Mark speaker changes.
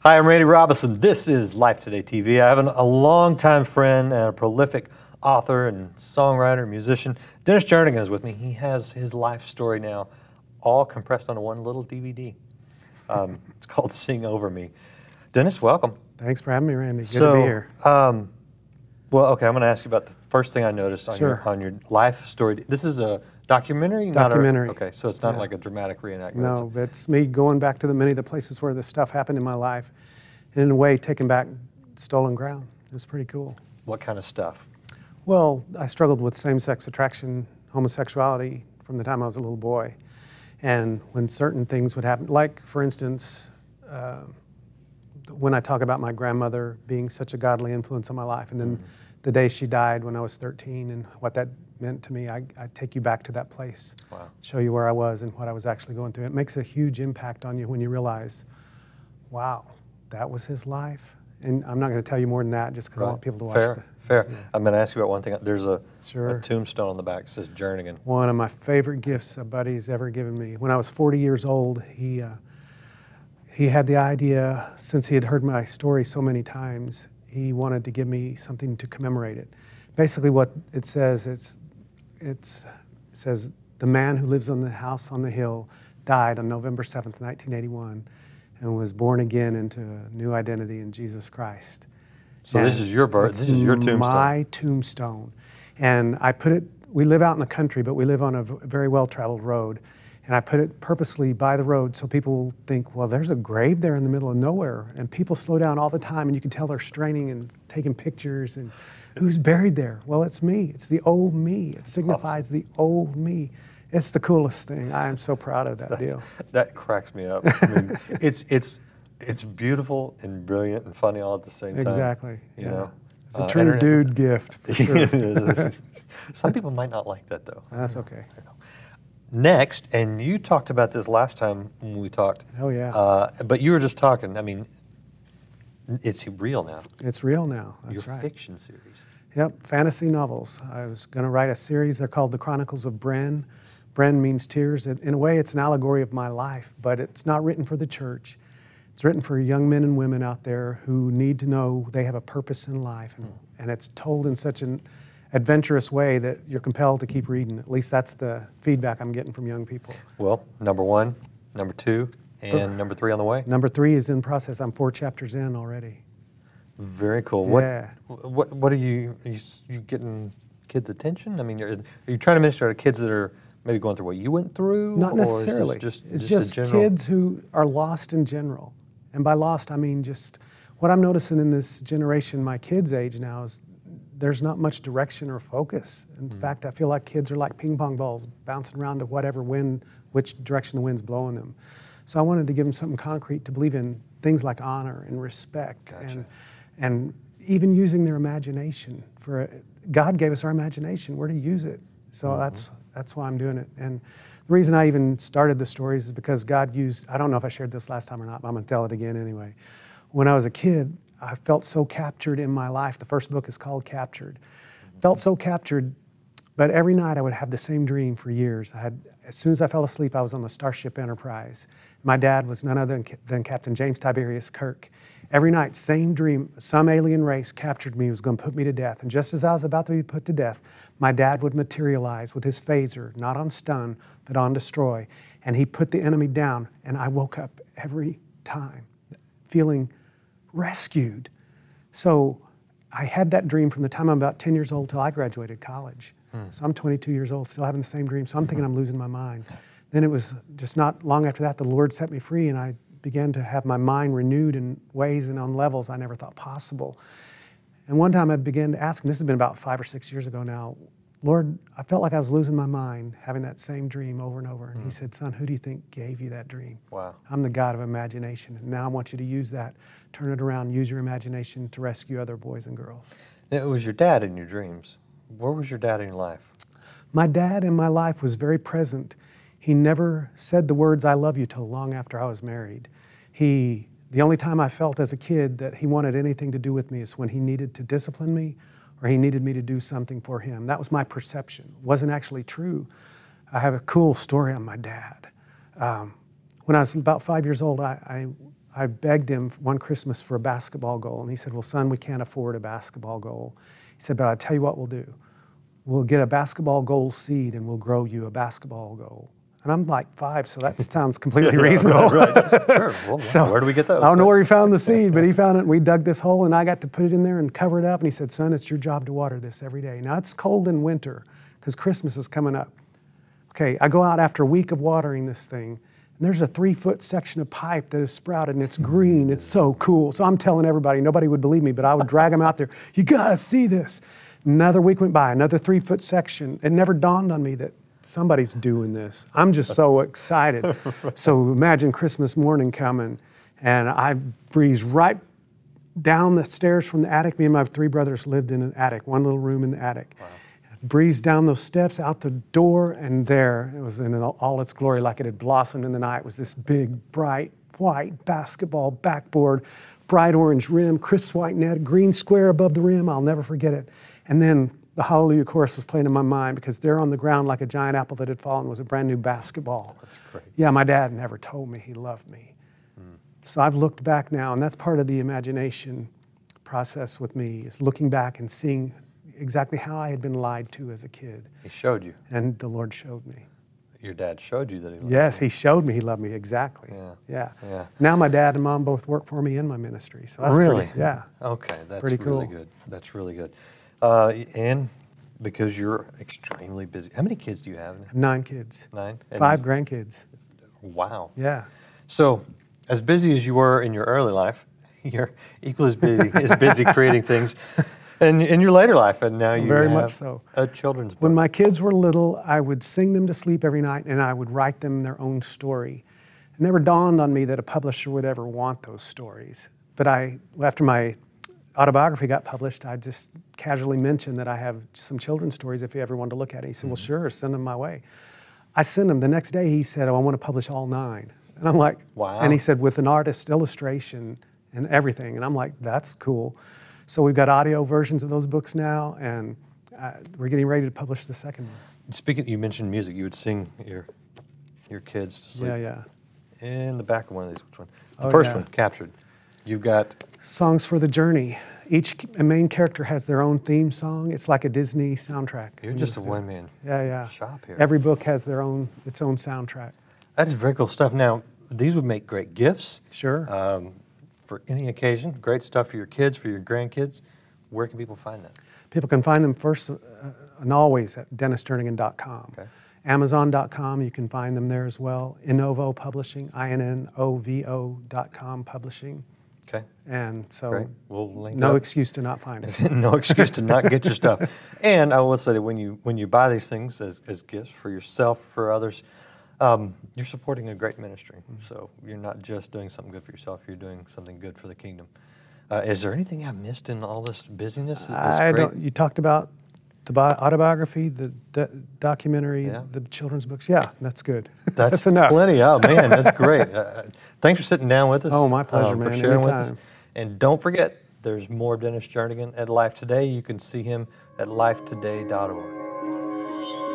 Speaker 1: Hi, I'm Randy Robison. This is Life Today TV. I have a longtime friend and a prolific author and songwriter, musician. Dennis Jernigan is with me. He has his life story now all compressed onto one little DVD. It's called Sing Over Me. Dennis, welcome.
Speaker 2: Thanks for having me, Randy. Good to be here.
Speaker 1: Well, okay, I'm going to ask you about the first thing I noticed on, on your life story. This is a documentary?
Speaker 2: Documentary.
Speaker 1: Okay, so it's not like a dramatic reenactment.
Speaker 2: No, it's me going back to many of the places where this stuff happened in my life, and in a way taking back stolen ground. It was pretty cool.
Speaker 1: What kind of stuff?
Speaker 2: Well, I struggled with same-sex attraction, homosexuality from the time I was a little boy. And when certain things would happen, like, for instance, when I talk about my grandmother being such a godly influence on my life, and then the day she died when I was 13 and what that meant to me, I take you back to that place, show you where I was and what I was actually going through. It makes a huge impact on you when you realize, wow, that was his life. And I'm not going to tell you more than that just because I want people to watch it.
Speaker 1: Fair. I'm going to ask you about one thing. There's a tombstone on the back that says Jernigan.
Speaker 2: One of my favorite gifts a buddy's ever given me. When I was 40 years old, he had the idea, since he had heard my story so many times, he wanted to give me something to commemorate it. Basically what it says, it says, the man who lives on the house on the hill died on November 7th, 1981, and was born again into a new identity in Jesus Christ.
Speaker 1: So and this is your birth, this is your tombstone.
Speaker 2: My tombstone. And I put it, we live out in the country, but we live on a very well-traveled road. And I put it purposely by the road so people will think, well, there's a grave there in the middle of nowhere. And people slow down all the time, and you can tell they're straining and taking pictures. And who's buried there? Well, it's me. It's the old me. It signifies the old me. It's the coolest thing. I am so proud of that deal.
Speaker 1: That cracks me up. I mean, it's beautiful and brilliant and funny all at the same time.
Speaker 2: Exactly.
Speaker 1: You know?
Speaker 2: It's a true dude gift, for sure.
Speaker 1: Some people might not like that, though.
Speaker 2: That's okay.
Speaker 1: Next, and you talked about this last time when we talked.
Speaker 2: Oh, yeah.
Speaker 1: But you were just talking, I mean, it's real now.
Speaker 2: It's real now, that's
Speaker 1: Your
Speaker 2: right.
Speaker 1: fiction series.
Speaker 2: Yep, fantasy novels. I was going to write a series. They're called the Chronicles of Bran. Bran means tears. In a way, it's an allegory of my life, but it's not written for the church. It's written for young men and women out there who need to know they have a purpose in life. And it's told in such an adventurous way that you're compelled to keep reading. At least that's the feedback I'm getting from young people.
Speaker 1: Well, number 1, number 2, and number 3 on the way.
Speaker 2: Number 3 is in process. I'm 4 chapters in already.
Speaker 1: Very cool.
Speaker 2: Yeah.
Speaker 1: What are you getting kids' attention? I mean, are you trying to minister to kids that are maybe going through what you went through?
Speaker 2: Not necessarily.
Speaker 1: It's
Speaker 2: just kids who are lost in general. And by lost, I mean just what I'm noticing in this generation, my kids' age now, is there's not much direction or focus. In fact, I feel like kids are like ping pong balls bouncing around to whatever which direction the wind's blowing them. So I wanted to give them something concrete to believe in, things like honor and respect, and even using their imagination. God gave us our imagination. We're to use it. So that's why I'm doing it. And the reason I even started the stories is because God used, I don't know if I shared this last time or not, but I'm going to tell it again anyway. When I was a kid, I felt so captured in my life. The first book is called Captured. Felt so captured, but every night I would have the same dream for years. As soon as I fell asleep, I was on the Starship Enterprise. My dad was none other than Captain James Tiberius Kirk. Every night, same dream, some alien race captured me, was going to put me to death. And just as I was about to be put to death, my dad would materialize with his phaser, not on stun, but on destroy. And he put the enemy down, and I woke up every time feeling rescued. So I had that dream from the time I'm about 10 years old till I graduated college. So I'm 22 years old, still having the same dream. So I'm thinking I'm losing my mind. Then it was just not long after that, the Lord set me free, and I began to have my mind renewed in ways and on levels I never thought possible. And one time I began to ask him, this has been about 5 or 6 years ago now, Lord, I felt like I was losing my mind having that same dream over and over. And he said, son, who do you think gave you that dream?
Speaker 1: Wow.
Speaker 2: I'm the God of imagination. And now I want you to use that, turn it around, use your imagination to rescue other boys and girls.
Speaker 1: It was your dad in your dreams. Where was your dad in your life?
Speaker 2: My dad in my life was very present. He never said the words, I love you, till long after I was married. The only time I felt as a kid that he wanted anything to do with me is when he needed to discipline me or he needed me to do something for him. That was my perception. It wasn't actually true. I have a cool story on my dad. When I was about 5 years old, I I begged him one Christmas for a basketball goal, and he said, well, son, we can't afford a basketball goal. He said, but I'll tell you what we'll do. We'll get a basketball goal seed, and we'll grow you a basketball goal. And I'm like 5, so that sounds completely reasonable.
Speaker 1: Right. Sure. Well,
Speaker 2: So
Speaker 1: where do we get those?
Speaker 2: I don't know where he found the seed, but he found it. We dug this hole, and I got to put it in there and cover it up. And he said, son, it's your job to water this every day. Now, it's cold in winter because Christmas is coming up. Okay, I go out after a week of watering this thing, and there's a 3-foot section of pipe that has sprouted, and it's green. It's so cool. So I'm telling everybody, nobody would believe me, but I would drag them out there. You got to see this. Another week went by, another 3-foot section. It never dawned on me that somebody's doing this. I'm just so excited. So imagine Christmas morning coming, and I breeze right down the stairs from the attic. Me and my 3 brothers lived in an attic, one little room in the attic. Wow. Breezed down those steps, out the door, and there, it was in all its glory, like it had blossomed in the night, was this big, bright, white basketball backboard, bright orange rim, crisp white net, green square above the rim. I'll never forget it. And then the Hallelujah chorus was playing in my mind, because there on the ground like a giant apple that had fallen was a brand new basketball.
Speaker 1: That's great.
Speaker 2: Yeah, my dad never told me he loved me. So I've looked back now, and that's part of the imagination process with me, is looking back and seeing exactly how I had been lied to as a kid.
Speaker 1: He showed you.
Speaker 2: And the Lord showed me.
Speaker 1: Your dad showed you that he loved you.
Speaker 2: Yes, he showed me he loved me, exactly. Yeah. Now my dad and mom both work for me in my ministry. So that's
Speaker 1: really?
Speaker 2: Yeah.
Speaker 1: Okay, that's
Speaker 2: pretty
Speaker 1: really
Speaker 2: cool.
Speaker 1: good. That's really good. And because you're extremely busy, how many kids do you have?
Speaker 2: 9 kids.
Speaker 1: 9? And
Speaker 2: 5 grandkids.
Speaker 1: Wow.
Speaker 2: Yeah.
Speaker 1: So, as busy as you were in your early life, you're equally as busy creating things in your later life, and now you
Speaker 2: Very
Speaker 1: have
Speaker 2: much so.
Speaker 1: a children's book.
Speaker 2: When my kids were little, I would sing them to sleep every night, and I would write them their own story. It never dawned on me that a publisher would ever want those stories. But after my autobiography got published, I just casually mentioned that I have some children's stories if you ever wanted to look at it. He said, well, sure, send them my way. I sent them. The next day, he said, oh, I want to publish all 9. And I'm like,
Speaker 1: wow.
Speaker 2: And he said, with an artist illustration and everything. And I'm like, that's cool. So we've got audio versions of those books now, and we're getting ready to publish the second one.
Speaker 1: Speaking, you mentioned music. You would sing your kids to sleep.
Speaker 2: Yeah.
Speaker 1: In the back of one of these, which one? The first one, Captured. You've got
Speaker 2: Songs for the Journey. Each main character has their own theme song. It's like a Disney soundtrack.
Speaker 1: You're just a one-man shop here.
Speaker 2: Every book has its own soundtrack.
Speaker 1: That is very cool stuff. Now, these would make great gifts.
Speaker 2: Sure.
Speaker 1: For any occasion. Great stuff for your kids, for your grandkids. Where can people find that?
Speaker 2: People can find them first and always at DennisJernigan.com.
Speaker 1: Okay.
Speaker 2: Amazon.com, you can find them there as well. Innovo Publishing, INNOVO.com Publishing.
Speaker 1: Okay.
Speaker 2: And so
Speaker 1: great. We'll link
Speaker 2: no
Speaker 1: up.
Speaker 2: excuse to not find it.
Speaker 1: No excuse to not get your stuff. And I will say that when you buy these things as gifts for yourself, for others, you're supporting a great ministry. So you're not just doing something good for yourself, you're doing something good for the kingdom. Is there anything I missed in all this busyness?
Speaker 2: You talked about the autobiography, the documentary, the children's books. Yeah, that's good.
Speaker 1: That's
Speaker 2: enough.
Speaker 1: Plenty. Oh, man, that's great. Thanks for sitting down with us.
Speaker 2: Oh, my pleasure, man.
Speaker 1: For sharing with
Speaker 2: Anytime.
Speaker 1: us. And don't forget, there's more Dennis Jernigan at Life Today. You can see him at lifetoday.org.